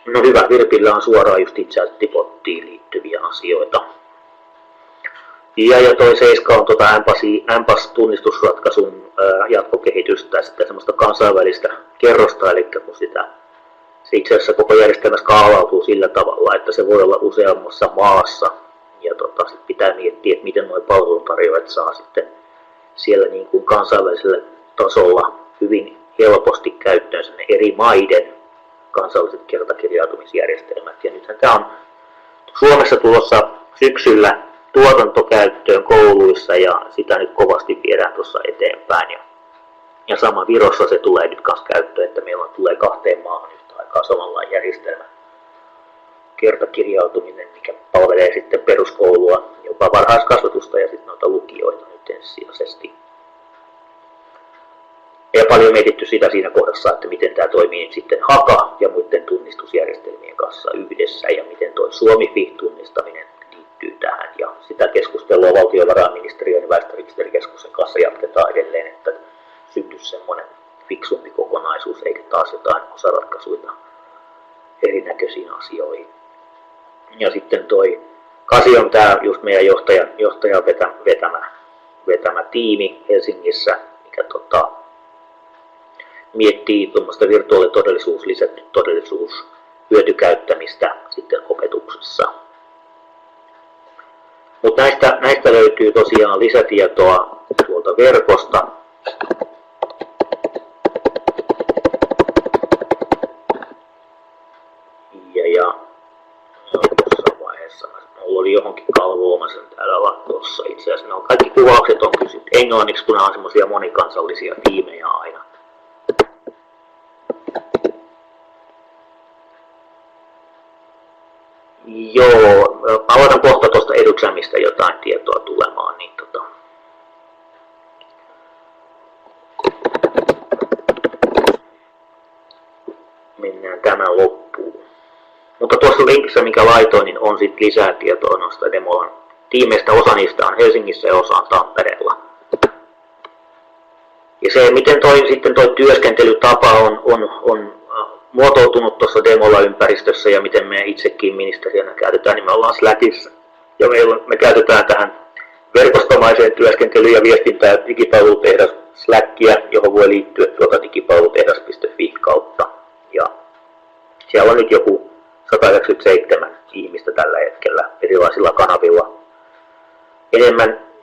No hyvä, Virpillä on suoraan just chatbottiin liittyviä asioita. Ja toi 7 on MPAS-tunnistusratkaisun jatkokehitystä, sitten semmoista kansainvälistä kerrosta, eli kun se itse asiassa koko järjestelmä skaalautuu sillä tavalla, että se voi olla useammassa maassa, ja sit pitää miettiä, että miten nuo palveluntarjoajat saa sitten siellä niin kuin kansainvälisellä tasolla hyvin helposti käyttöönsä ne eri maiden kansalliset kertakirjautumisjärjestelmät. Ja nythän tämä on Suomessa tulossa syksyllä tuotantokäyttöön kouluissa, ja sitä nyt kovasti viedään tuossa eteenpäin. Ja sama Virossa se tulee nyt kanssa käyttöön, että meillä tulee 2 maahan yhtä aikaa samanlainen järjestelmä. Kertakirjautuminen, mikä palvelee sitten peruskoulua, jopa varhaiskasvatusta ja sitten noita lukioita nyt ensisijaisesti. Ja paljon mietitty sitä siinä kohdassa, että miten tämä toimii nyt sitten Haka ja muiden tunnistusjärjestelmien kanssa yhdessä, ja miten tuo Suomi-tunnistaminen liittyy tähän. Ja sitä keskustelua valtiovarainministeriön ja väestörekisterikeskuksen kanssa jatketaan edelleen, että syntyisi semmoinen fiksumpi kokonaisuus, eikä taas jotain osaratkaisuja erinäköisiin asioihin. Ja sitten toi 8 on tämä just meidän johtajan vetämä tiimi Helsingissä, mikä miettii tuommoista virtuaalitodellisuus, lisätty todellisuus, hyötykäyttämistä sitten opetuksessa. Mutta näistä löytyy tosiaan lisätietoa tuolta verkosta. Ja tuossa vaiheessa mulla oli johonkin kalvoon, mä sen täällä tuossa itse asiassa. No, kaikki kuvaukset on kysytty englanniksi, kun on semmoisia monikansallisia tiimejä aina. Joo, mä aloitan kohta tuosta EduJamista jotain tietoa tulemaan, niin mennään tämän loppuun. Mutta tuossa linkissä, mikä laitoin, niin on sitten lisää tietoa noista Demolan tiimeistä. Osa niistä on Helsingissä ja osa on Tampereella. Ja se, miten toi työskentelytapa on muotoutunut tuossa Demola-ympäristössä ja miten me itsekin ministeriönä käytetään, niin me ollaan Slackissa. Ja me käytetään tähän verkostomaiseen työskentelyyn ja viestintään digipalvelutehdas Slackia, johon voi liittyä digipalvelutehdas.fi kautta. Ja siellä on nyt joku 197 ihmistä tällä hetkellä erilaisilla kanavilla.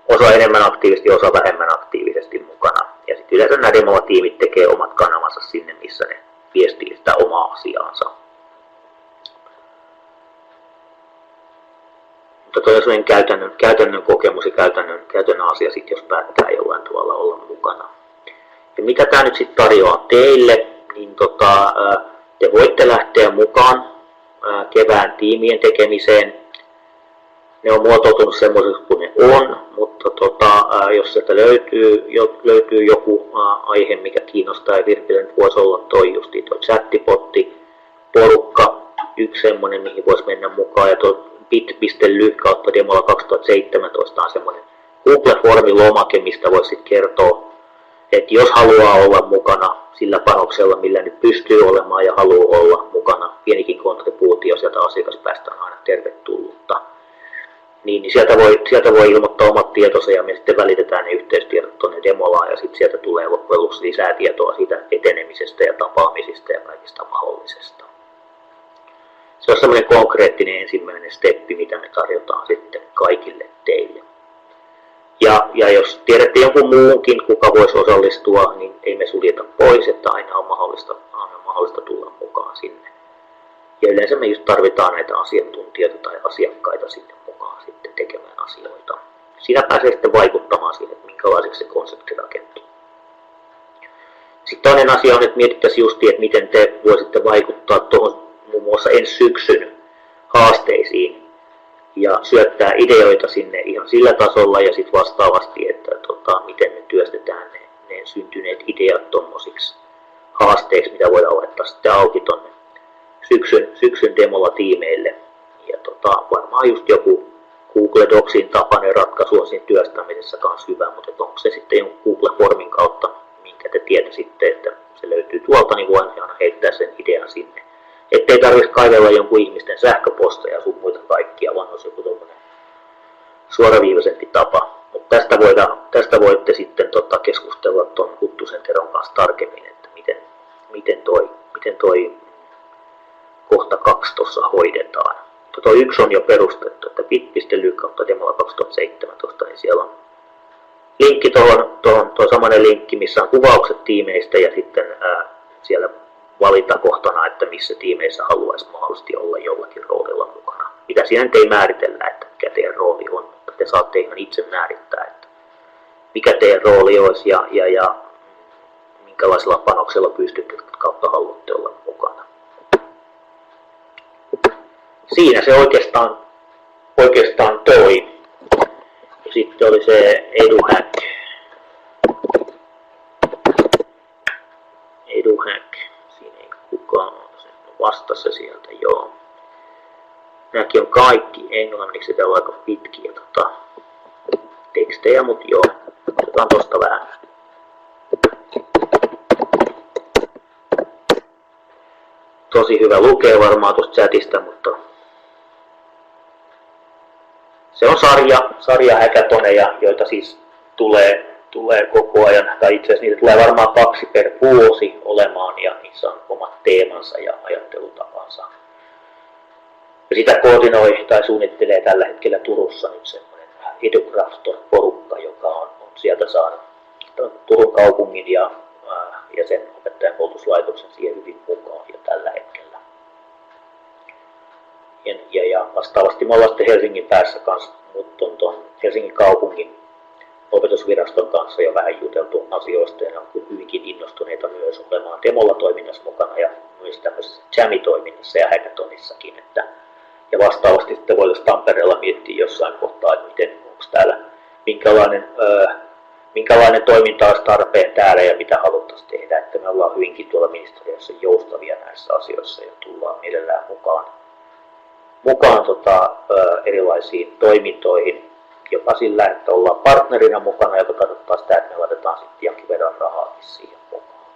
Osa enemmän aktiivisesti, osa vähemmän aktiivisesti mukana. Ja sitten yleensä nämä Demola-tiimit tekee omat kanavansa sinne, missä ne viestii sitä omaa asiaansa. Mutta toi on sellainen käytännön kokemus ja käytännön asia sit, jos päättää jollain tavalla olla mukana. Ja mitä tämä nyt sitten tarjoaa teille, niin te voitte lähteä mukaan kevään tiimien tekemiseen. Ne on muotoutunut semmoisiksi kuin ne on, mutta jos sieltä löytyy joku aihe, mikä kiinnostaa, ja Virpille nyt voisi olla toi chattipotti, porukka, yksi semmoinen, mihin voisi mennä mukaan, ja tuo bit.ly kautta Demola 2017 on semmoinen Google-formi-lomake, mistä voisi sitten kertoa, että jos haluaa olla mukana sillä panoksella, millä nyt pystyy olemaan ja haluaa olla mukana, pienikin kontribuutio sieltä asiakaspäästä on aina tervetullutta. Niin sieltä voi ilmoittaa omat tietonsa ja me sitten välitetään ne yhteystiedot tuonne Demolaan ja sitten sieltä tulee loppujen lopuksi lisää tietoa siitä etenemisestä ja tapaamisista ja kaikista mahdollisesta. Se on semmoinen konkreettinen ensimmäinen steppi, mitä me tarjotaan sitten kaikille teille. Ja jos tiedätte jonkun muunkin, kuka voisi osallistua, niin ei me suljeta pois, että aina on mahdollista tulla mukaan sinne. Ja yleensä me just tarvitaan näitä asiantuntijoita tai asiakkaita sinne mukaan sitten tekemään asioita. Siinä pääsee sitten vaikuttamaan siihen, että minkälaiseksi se konsepti rakentuu. Sitten toinen asia on, että mietittäisiin justiin, että miten te voisitte vaikuttaa tuohon muun muassa ensi syksyn haasteisiin ja syöttää ideoita sinne ihan sillä tasolla ja sitten vastaavasti, että miten me työstetään ne syntyneet ideat tuommoisiksi haasteiksi, mitä voidaan laittaa sitten auki tuonne syksyn Demola-tiimeille. Ja varmaan just joku Google Docsin tapainen ratkaisu on siinä työstämisessä kanssa hyvä, mutta onko se sitten jonkun Google-formin kautta, minkä te tietäisitte, että se löytyy tuolta, niin voin aina heittää sen idean sinne. Ettei tarvitse kaivella jonkun ihmisten sähköposteja ja sun muita kaikkia, vaan olisi joku tommoinen suoraviivaisempi tapa. Mutta tästä voitte sitten keskustella tuon Huttusen Teron kanssa tarkemmin, että miten toi kohta 2 tuossa hoidetaan. Tuo 1 on jo perustettu, että bit.ly kautta Demola 2017, niin siellä on linkki tuo samainen linkki, missä on kuvaukset tiimeistä ja sitten siellä valintakohtana, että missä tiimeissä haluaisi mahdollisesti olla jollakin roolilla mukana. Mitä siinä nyt ei määritellä, että mikä teidän rooli on, mutta te saatte ihan itse määrittää, että mikä teidän rooli olisi ja minkälaisella panoksella pystytte kautta haluatte olla mukana. Siinä se oikeastaan toi. Sitten oli se EduHack. Siinä ei kukaan vastassa sieltä, joo. Nämäkin on kaikki englanniksi, täällä on aika pitkiä tekstejä, mutta joo. Otetaan tosta vähän. Tosi hyvä lukea varmaan tuosta chatista, mutta se on sarja hackathoneja, joita siis tulee koko ajan, tai itse asiassa niitä tulee varmaan 2 per vuosi olemaan, ja niissä on omat teemansa ja ajattelutapansa. Ja sitä koordinoi tai suunnittelee tällä hetkellä Turussa nyt semmoinen Educraftor-porukka, joka on sieltä saanut Turun kaupungin ja sen opettajan koulutuslaitoksen siihen hyvin mukaan jo tällä hetkellä. Ja vastaavasti me ollaan sitten Helsingin päässä kanssa, mutta on Helsingin kaupungin opetusviraston kanssa jo vähän juteltu asioista ja ne on hyvinkin innostuneita myös olemaan Demola-toiminnassa mukana ja myös tämmöisessä Jami-toiminnassa ja hackathonissakin. Ja vastaavasti sitten voitaisiin Tampereella miettiä jossain kohtaa, että onko täällä minkälainen toiminta olisi tarpeen täällä ja mitä haluttaisiin tehdä. Että me ollaan hyvinkin tuolla ministeriössä joustavia näissä asioissa ja tullaan mielellään mukaan erilaisiin toimintoihin, jopa sillä, että ollaan partnerina mukana, joka tarkoittaa sitä, että me laitetaan sitten jonkin verran rahaakin siihen mukaan.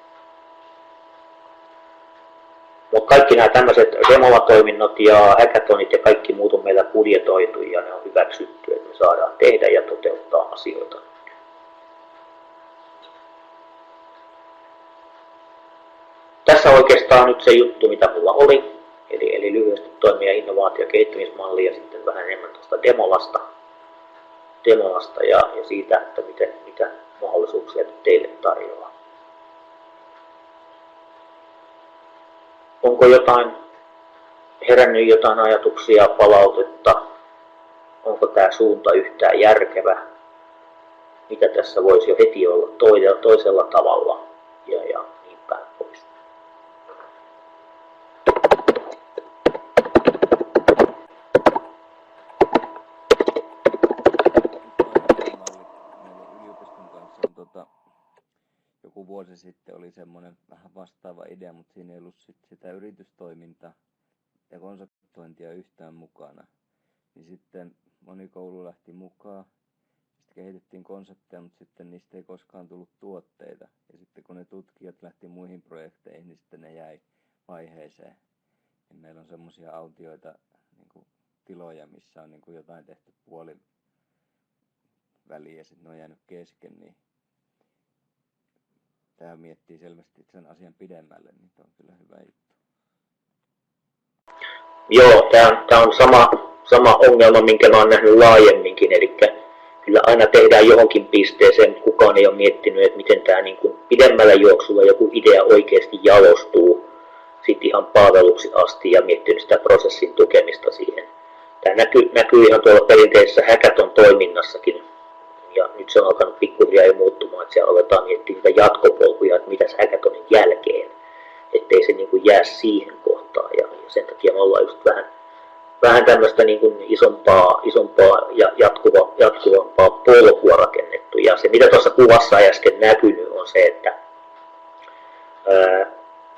Mutta kaikki nämä tämmöiset Demola-toiminnot ja hackathonit ja kaikki muut on meillä budjetoitu ja ne on hyväksytty, että me saadaan tehdä ja toteuttaa asioita. Tässä oikeastaan nyt se juttu, mitä mulla oli. Eli lyhyesti toimia innovaatio- ja kehittämismalli ja sitten vähän enemmän tuosta Demolasta ja siitä, että mitä mahdollisuuksia teille tarjoaa. Onko herännyt jotain ajatuksia, palautetta? tämä suunta yhtään järkevä, mitä tässä voisi jo heti olla toisella tavalla ja niin päin pois. Yliopiston kanssa joku vuosi sitten oli semmoinen vähän vastaava idea, mutta siinä ei ollut sitä yritystoimintaa ja konseptointia yhtään mukana. Niin sitten moni koulu lähti mukaan, sitten kehitettiin konsepteja, mutta sitten niistä ei koskaan tullut tuotteita. Ja sitten kun ne tutkijat lähti muihin projekteihin, niin sitten ne jäi vaiheeseen. Ja meillä on semmoisia autioita, niin kuin tiloja, missä on niin kuin jotain tehty puoliväliin ja sitten ne on jäänyt kesken, niin tämä miettii selvästi sen asian pidemmälle, niin tämä on kyllä hyvä juttu. Joo, tämä on sama ongelma, minkä mä oon nähnyt laajemminkin, eli kyllä aina tehdään johonkin pisteeseen, mutta kukaan ei ole miettinyt, että miten tämä niin kuin pidemmällä juoksulla joku idea oikeasti jalostuu sitten ihan palveluksi asti ja miettinyt sitä prosessin tukemista siihen. Tämä näkyy ihan tuolla perinteisessä hackathon toiminnassakin, ja nyt se on alkanut pikkuhiljaa jo muuttumaan, että siellä aletaan miettiä niitä jatkopolkuja, että mitäs hackathonin jälkeen, ettei se niin kuin jää siihen kohtaan, ja sen takia me ollaan just vähän tämmöistä niin kuin isompaa ja jatkuvampaa polkua rakennettu. Ja se, mitä tuossa kuvassa ei äsken näkynyt, on se, että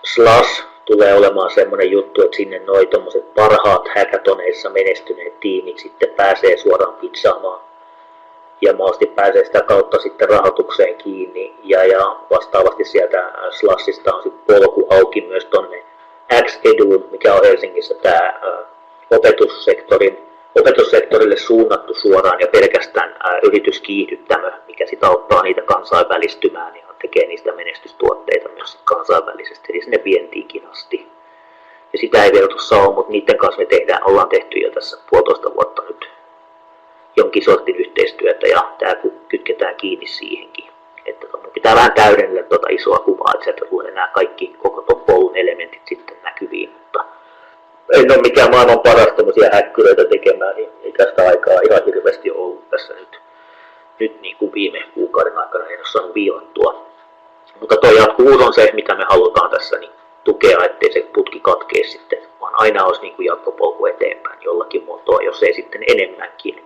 Slush tulee olemaan semmoinen juttu, että sinne noi tommoset parhaat hackathoneissa menestyneet tiimit sitten pääsee suoraan pitsaamaan. Ja mahdollisesti pääsee sitä kautta sitten rahoitukseen kiinni. Ja vastaavasti sieltä Slushista on sitten polku auki myös tonne X-Eduun, mikä on Helsingissä tämä opetussektorille suunnattu suoraan ja pelkästään yrityskiihdyttämö, mikä sitten auttaa niitä kansainvälistymään ja tekee niistä menestystuotteita myös kansainvälisesti, eli sinne vientiinkin asti. Ja sitä ei vielä tuossa ole, mutta niiden kanssa me ollaan tehty jo tässä 1,5 vuotta nyt jonkin sortin yhteistyötä ja tämä kytketään kiinni siihenkin. Että pitää vähän täydennellä tuota isoa kuvaa, että sieltä tulee nämä kaikki koko tuon polun elementit sitten näkyviin, mutta en ole mikään maailman paras tämmöisiä häkkyröitä tekemään, niin ei tästä aikaa ihan hirveästi ole ollut tässä nyt niin kuin viime kuukauden aikana en ole saanut viilattua. Mutta tuo jatkuvuus on se, mitä me halutaan tässä niin tukea, ettei se putki katkee sitten, vaan aina olisi niin kuin jatkopolku eteenpäin jollakin muotoa, jos ei sitten enemmänkin.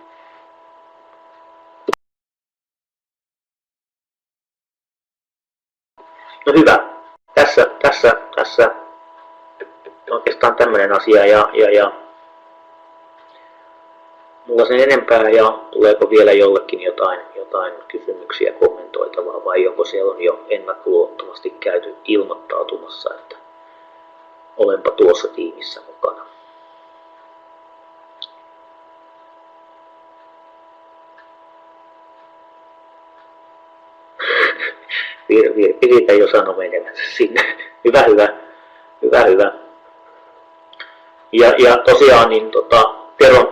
No hyvä. Tässä oikeastaan tämmöinen asia ja mulla sen enempää ja tuleeko vielä jollekin jotain kysymyksiä kommentoitavaa vai onko siellä on jo ennakkoluulottomasti käyty ilmoittautumassa, että olenpa tuossa tiimissä mukana. Viritä jo sano menevänsä sinne. Hyvä. Ja tosiaan niin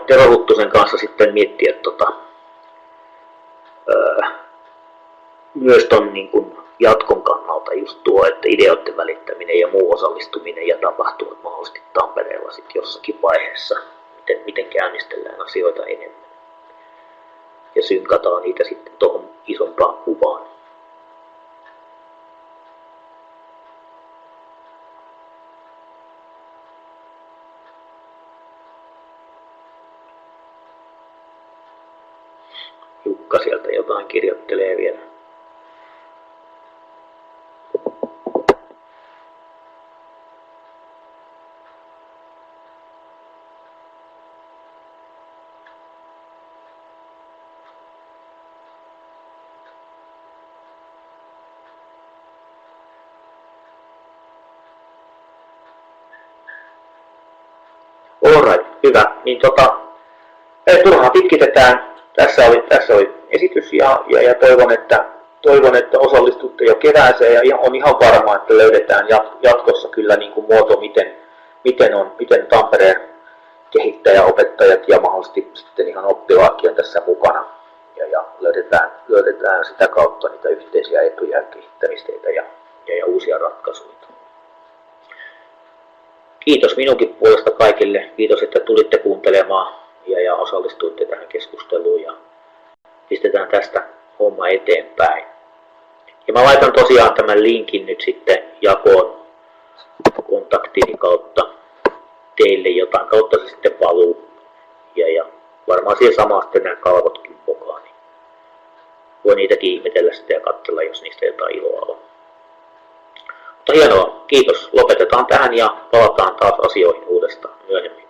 Tero Huttusen kanssa sitten miettiä myös ton niin kuin jatkon kannalta just tuo, että ideoiden välittäminen ja muu osallistuminen ja tapahtumat mahdollisesti Tampereella sitten jossakin vaiheessa, miten käynnistellään asioita enemmän ja synkataan niitä sitten tuohon isompaan kuvaan. Jukka sieltä jotain kirjoittelee vielä. Alright, hyvä. Niin turhaan pitkitetään. Tässä oli esitys ja toivon, että osallistutte jo kevääseen ja on ihan varma, että löydetään jatkossa kyllä niin kuin muoto, miten Tampereen kehittäjäopettajat ja mahdollisesti sitten ihan oppilaatkin on tässä mukana ja löydetään sitä kautta niitä yhteisiä etuja ja kehittämisteitä ja uusia ratkaisuja. Kiitos minunkin puolesta kaikille. Kiitos, että tulitte kuuntelemaan ja osallistuitte tähän keskusteluun ja pistetään tästä homma eteenpäin. Ja mä laitan tosiaan tämän linkin nyt sitten jakoon kontaktini kautta teille, jotain kautta se sitten valuu. Ja varmaan siihen samaan sitten nämä kalvotkin mukaan. Niin voi niitäkin ihmetellä sitten ja katsella, jos niistä jotain iloa on. Mutta hienoa, kiitos. Lopetetaan tähän ja palataan taas asioihin uudestaan myöhemmin.